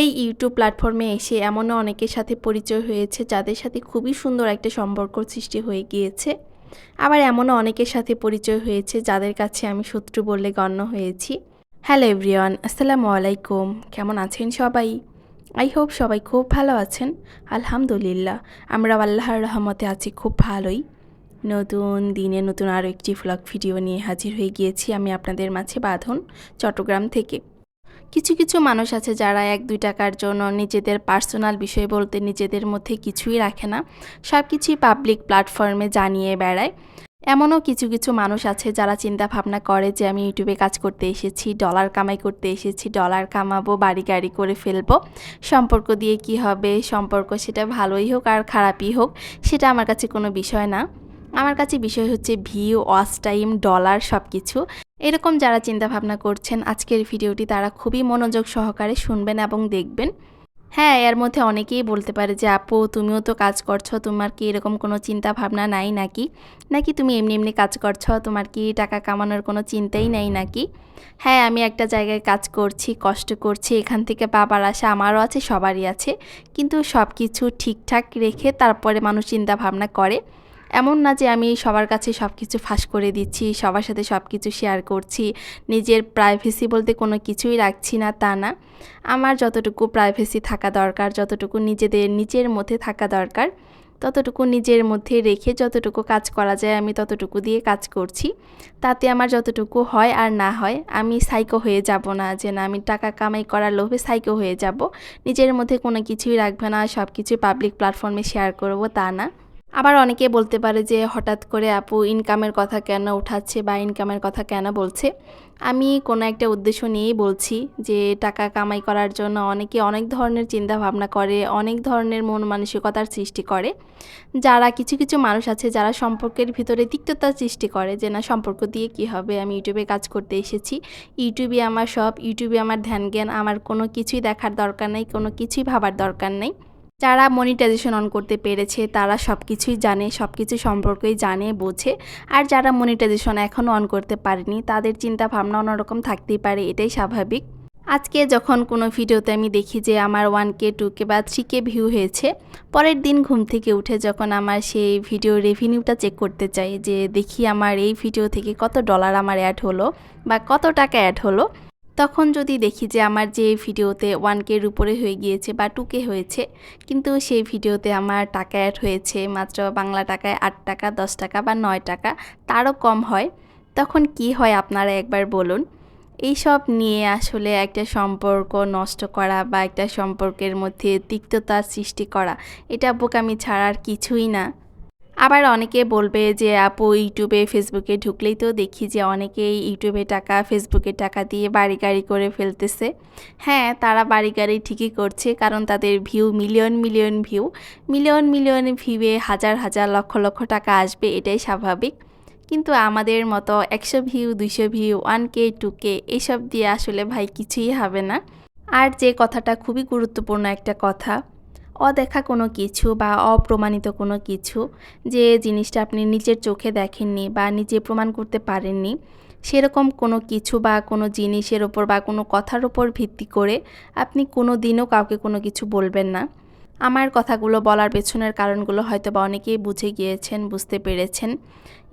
এই ইউটিউব প্ল্যাটফর্মে এসে এমনও অনেকের সাথে পরিচয় হয়েছে যাদের সাথে খুবই সুন্দর একটা সম্পর্ক সৃষ্টি হয়ে গিয়েছে। আবার এমনও অনেকের সাথে পরিচয় হয়েছে যাদের কাছে আমি শত্রু বললে গণ্য হয়েছি। হ্যালো এভরিওয়ান, আসসালামু আলাইকুম। কেমন আছেন সবাই? আই হোপ সবাই খুব ভালো আছেন। আলহামদুলিল্লাহ, আমরা আল্লাহর রহমতে আছি খুব ভালোই। নতুন দিনে নতুন আরও একটি ভ্লগ ভিডিও নিয়ে হাজির হয়ে গিয়েছি আমি আপনাদের মাঝে, বাঁধন, চট্টগ্রাম থেকে। কিছু কিছু মানুষ আছে যারা 1-2 টাকার জন্য নিজেদের পার্সোনাল বিষয় বলতে নিজেদের মধ্যে কিছুই রাখে না, সব কিছুই পাবলিক প্ল্যাটফর্মে জানিয়ে বেড়ায়। এমনও কিছু কিছু মানুষ আছে যারা চিন্তা ভাবনা করে যে আমি ইউটিউবে কাজ করতে এসেছি, ডলার কামাই করতে এসেছি, ডলার কামাবো, বাড়ি গাড়ি করে ফেলবো, সম্পর্ক দিয়ে কি হবে, সম্পর্ক সেটা ভালোই হোক আর খারাপই হোক সেটা আমার কাছে কোনো বিষয় না। আমার কাছে বিষয় হচ্ছে ভিউ, ওয়াচ টাইম, ডলার, সব কিছু। এরকম যারা চিন্তা ভাবনা করছেন আজকের ভিডিওটি তারা খুবই মনোযোগ সহকারে শুনবেন এবং দেখবেন। হ্যাঁ, এর মধ্যে অনেকেই বলতে পারে যে আপু তুমিও তো কাজ করছো, তোমার কি এরকম কোনো চিন্তা ভাবনা নাই নাকি, নাকি তুমি এমনি এমনি কাজ করছো, তোমার কি টাকা কামানোর কোনো চিন্তাই নাই নাকি? হ্যাঁ, আমি একটা জায়গায় কাজ করছি, কষ্ট করছি, এখান থেকে পাবার আশা আমারও আছে, সবারই আছে। কিন্তু সব কিছু ঠিকঠাক রেখে তারপরে মানুষ চিন্তা ভাবনা করে। এমন না যে আমি সবার কাছে সব কিছু ফাঁস করে দিচ্ছি, সবার সাথে সব কিছু শেয়ার করছি, নিজের প্রাইভেসি বলতে কোনো কিছুই রাখছি না, তা না। আমার যতটুকু প্রাইভেসি থাকা দরকার, যতটুকু নিজের মধ্যে থাকা দরকার, ততটুকু নিজের মধ্যে রেখে যতটুকু কাজ করা যায় আমি ততটুকু দিয়ে কাজ করছি। তাতে আমার যতটুকু হয় আর না হয়, আমি সাইকো হয়ে যাব না যে না আমি টাকা কামাই করার লোভে সাইকো হয়ে যাব, নিজের মধ্যে কোনো কিছুই রাখবে না, সব কিছু পাবলিক প্ল্যাটফর্মে শেয়ার করব, তা না। আবার অনেকে বলতে পারে যে হঠাৎ করে আপু ইনকামের কথা কেন উঠাচ্ছে বা ইনকামের কথা কেন বলছে। আমি কোনো একটা উদ্দেশ্য নিয়েই বলছি যে টাকা কামাই করার জন্য অনেকে অনেক ধরনের চিন্তা ভাবনা করে, অনেক ধরনের মন মানসিকতার সৃষ্টি করে। যারা কিছু কিছু মানুষ আছে যারা সম্পর্কের ভিতরে তিক্ততার সৃষ্টি করে যে না সম্পর্ক দিয়ে কি হবে, আমি ইউটিউবে কাজ করতে এসেছি, ইউটিউবে আমার সব, ইউটিউবে আমার ধ্যান জ্ঞান, আমার কোনো কিছুই দেখার দরকার নেই, কোনো কিছুই ভাবার দরকার নেই। যারা মনিটাইজেশন অন করতে পেরেছে তারা সব কিছুই জানে, সব কিছু সম্পর্কেই জানে, বোঝে। আর যারা মনিটাইজেশন এখনও অন করতে পারেনি তাদের চিন্তা ভাবনা অন্যরকম থাকতেই পারে, এটাই স্বাভাবিক। আজকে যখন কোনো ভিডিওতে আমি দেখি যে আমার 1K 2K বা 3K ভিউ হয়েছে, পরের দিন ঘুম থেকে উঠে যখন আমার সেই ভিডিও রেভিনিউটা চেক করতে চাই যে দেখি আমার এই ভিডিও থেকে কত ডলার আমার অ্যাড হলো বা কত টাকা অ্যাড হলো, তখন যদি দেখি যে আমার যে ভিডিওতে 1K-র উপরে হয়ে গিয়েছে বা 2K হয়েছে, কিন্তু সেই ভিডিওতে আমার টাকা অ্যাড হয়েছে মাত্র বাংলা টাকায় 8 টাকা, 10 টাকা বা 9 টাকা, তারও কম হয়, তখন কি হয় আপনারা একবার বলুন। এইসব নিয়ে আসলে একটা সম্পর্ক নষ্ট করা বা একটা সম্পর্কের মধ্যে তিক্ততার সৃষ্টি করা, এটা বোকামি ছাড়া আর কিছুই না। আবার অনেকে বলবে যে আপু ইউটিউবে ফেসবুকে ঢুকলেই তো দেখি যে অনেকেই ইউটিউবে টাকা, ফেসবুকে টাকা দিয়ে বাড়ি গাড়ি করে ফেলতেছে। হ্যাঁ, তারা বাড়ি গাড়ি ঠিকই করছে, কারণ তাদের view million million view, million million ভিউয়ে হাজার হাজার লক্ষ লক্ষ টাকা আসবে, এটাই স্বাভাবিক। কিন্তু আমাদের মতো 100 ভিউ, 200 ভিউ, 1K 2K এইসব দিয়ে আসলে ভাই কিছুই হবে না। আর যে কথাটা খুবই গুরুত্বপূর্ণ একটা কথা, অদেখা কোনো কিছু বা অপ্রমাণিত কোনো কিছু, যে জিনিসটা আপনি নিজের চোখে দেখেননি বা নিজে প্রমাণ করতে পারেননি, সেরকম কোনো কিছু বা কোনো জিনিসের ওপর বা কোনো কথার ওপর ভিত্তি করে আপনি কোনো দিনও কাউকে কোনো কিছু বলবেন না। আমার কথাগুলো বলার পেছনের কারণগুলো হয়তো বা অনেকেই বুঝে গিয়েছেন, বুঝতে পেরেছেন।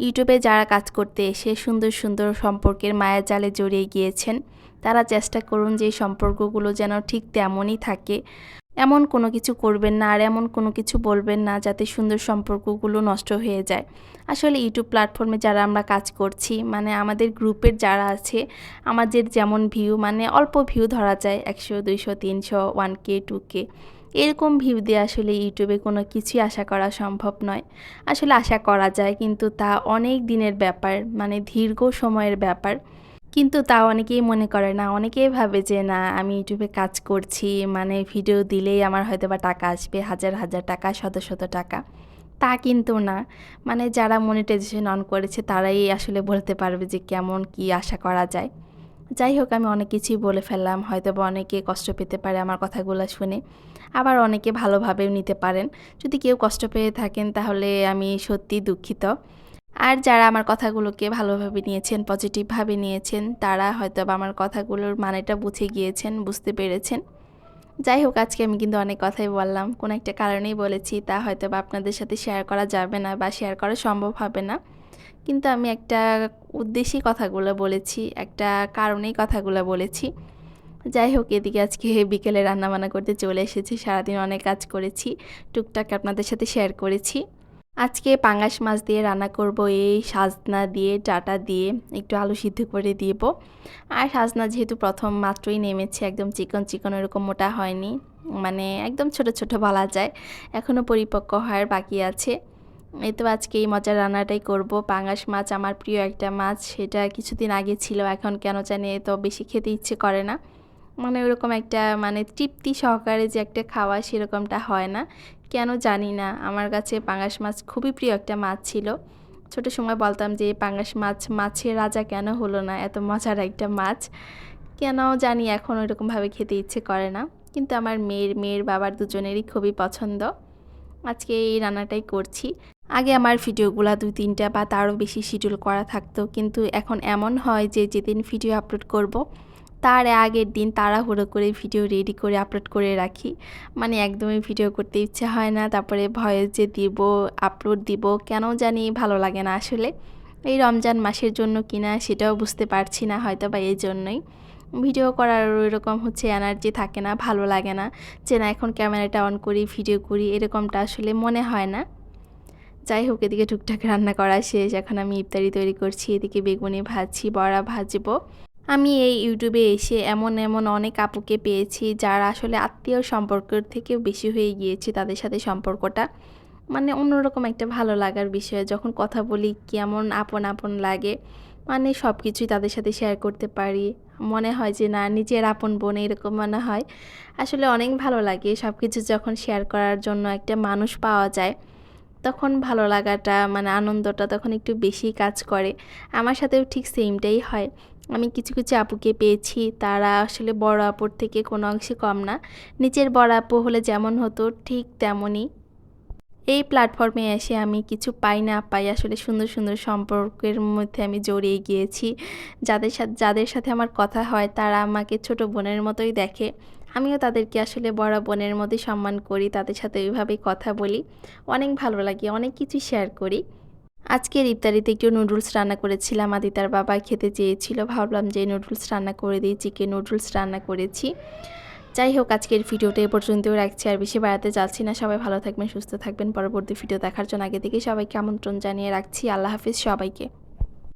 ইউটিউবে যারা কাজ করতে এসে সুন্দর সুন্দর সম্পর্কের মায়াজালে জড়িয়ে গিয়েছেন, তারা চেষ্টা করুন যে এই সম্পর্কগুলো যেন ঠিক তেমনই থাকে। এমন কোনো কিছু করবেন না আর এমন কোনো কিছু বলবেন না যাতে সুন্দর সম্পর্কগুলো নষ্ট হয়ে যায়। আসলে ইউটিউব প্ল্যাটফর্মে যারা আমরা কাজ করছি, মানে আমাদের গ্রুপের যারা আছে, আমাদের যেমন ভিউ, মানে অল্প ভিউ ধরা যায় 100, 200, 300, 1K 2K, এরকম ভিউ দিয়ে আসলে ইউটিউবে কোনো কিছুই আশা করা সম্ভব নয়। আসলে আশা করা যায় কিন্তু তা অনেক দিনের ব্যাপার, মানে দীর্ঘ সময়ের ব্যাপার। কিন্তু তাও অনেকেই মনে করে না, অনেকেই ভাবে যে না আমি ইউটিউবে কাজ করছি মানে ভিডিও দিলেই আমার হয়তো বা টাকা আসবে, হাজার হাজার টাকা, শত শত টাকা। তা কিন্তু না। মানে যারা মনিটাইজেশন অন করেছে তারাই আসলে বলতে পারবে যে কেমন কি আশা করা যায়। যাই হোক, আমি অনেক কিছুই বলে ফেললাম, হয়তো বা অনেকে কষ্ট পেতে পারে আমার কথাগুলো শুনে, আবার অনেকে ভালোভাবেও নিতে পারেন। যদি কেউ কষ্ট পেয়ে থাকেন তাহলে আমি সত্যিই দুঃখিত। আর যারা আমার কথাগুলোকে ভালোভাবে নিয়েছেন, পজিটিভভাবে নিয়েছেন, তারা হয়তো বা আমার কথাগুলোর মানেটা বুঝে গিয়েছেন, বুঝতে পেরেছেন। যাই হোক, আজকে আমি কিন্তু অনেক কথাই বললাম, কোনো একটা কারণেই বলেছি, তা হয়তো বা আপনাদের সাথে শেয়ার করা যাবে না বা শেয়ার করা সম্ভব হবে না। কিন্তু আমি একটা উদ্দেশ্যেই কথাগুলো বলেছি, একটা কারণেই কথাগুলো বলেছি। যাই হোক, এদিকে আজকে বিকেলে রান্নাবান্না করতে চলে এসেছি। সারাদিন অনেক কাজ করেছি, টুকটাক আপনাদের সাথে শেয়ার করেছি। আজকে পাঙ্গাস মাছ দিয়ে রান্না করব, এই সাজনা দিয়ে, ডাঁটা দিয়ে একটু আলু সিদ্ধ করে দিব। আর সাজনা যেহেতু প্রথম মাত্রই নেমেছে, একদম চিকন চিকন, এরকম মোটা হয়নি, মানে একদম ছোট ছোট বলা যায়, এখনও পরিপক্ক হওয়ার বাকি আছে। এই তো আজকে এই মজার রান্নাটাই করব। পাঙ্গাস মাছ আমার প্রিয় একটা মাছ, সেটা কিছুদিন আগে ছিল, এখন কেন জানি তো বেশি খেতে ইচ্ছে করে না। মানে ওরকম একটা মানে তৃপ্তি সহকারে যে একটা খাওয়া, সেরকমটা হয় না, কেন জানি না। আমার কাছে পাঙ্গাস মাছ খুবই প্রিয় একটা মাছ ছিল। ছোট সময় বলতাম যে পাঙ্গাস মাছ মাছের রাজা কেন হলো না, এত মজার একটা মাছ, কেন জানি এখন ওইরকমভাবে খেতে ইচ্ছে করে না। কিন্তু আমার মেয়ের বাবার দুজনেরই খুবই পছন্দ। আজকে এই রান্নাটাই করছি। আগে আমার ভিডিওগুলো 2-3টা বা তারও বেশি শিডিউল করা থাকতো, কিন্তু এখন এমন হয় যে যেদিন ভিডিও আপলোড করব তার আগের দিন তাড়াহুড়ো করে ভিডিও রেডি করে আপলোড করে রাখি। মানে একদমই ভিডিও করতে ইচ্ছে হয় না, তারপরে ভয়েস যে দিব, আপলোড দিব, কেন জানি ভালো লাগে না আসলে। এই রমজান মাসের জন্য কিনা সেটাও বুঝতে পারছি না, হয়তো বা এই জন্যই ভিডিও করার এরকম হচ্ছে এনার্জি থাকে না, ভালো লাগে না যে না এখন ক্যামেরাটা অন করি ভিডিও করি, এরকমটা আসলে মনে হয় না। যাই হোক, এদিকে টুকটাক রান্না করা শেষ, এখন আমি ইফতারি তৈরি করছি। এদিকে বেগুনি ভাজছি, বড়া ভাজবো। আমি এই ইউটিউবে এসে এমন এমন অনেক আপুকে পেয়েছি যারা আসলে আত্মীয় সম্পর্কের থেকেও বেশি হয়ে গিয়েছে তাদের সাথে সম্পর্কটা, মানে অন্যরকম একটা ভালো লাগার বিষয়। যখন কথা বলি কেমন আপন আপন লাগে, মানে সব কিছুই তাদের সাথে শেয়ার করতে পারি, মনে হয় যে না নিজের আপন বোন, এরকম মনে হয়। আসলে অনেক ভালো লাগে সব কিছু যখন শেয়ার করার জন্য একটা মানুষ পাওয়া যায়, তখন ভালো লাগাটা মানে আনন্দটা তখন একটু বেশি কাজ করে। আমার সাথেও ঠিক সেমটাই হয়। আমি কিছু কিছু আপুকে পেয়েছি, তারা আসলে বড় আপুর থেকে কোনো অংশে কম না। নিজের বড় আপু হলে যেমন হতো ঠিক তেমনই। এই প্ল্যাটফর্মে এসে আমি কিছু পাই না পাই আসলে সুন্দর সুন্দর সম্পর্কের মধ্যে আমি জড়িয়ে গিয়েছি। যাদের সাথে আমার কথা হয় তারা আমাকে ছোট বোনের মতোই দেখে। আমিও তাদেরকে আসলে বড় বোনের মতোই সম্মান করি, তাদের সাথে ওইভাবেই কথা বলি। অনেক ভালো লাগে, অনেক কিছু শেয়ার করি। আজকের ইফতারিতে একটু নুডলস রান্না করেছিলাম, আদিতার বাবা খেতে চেয়েছিল, ভাবলাম যে নুডলস রান্না করে দিই, চিকেন নুডলস রান্না করেছি। যাই হোক, আজকের ভিডিওটা এ পর্যন্তই রাখছি, আর বেশি বাড়াতে যাচ্ছি না। সবাই ভালো থাকবেন, সুস্থ থাকবেন। পরবর্তী ভিডিও দেখার জন্য আগে থেকে সবাইকে আমন্ত্রণ জানিয়ে রাখছি। আল্লাহ হাফিজ সবাইকে।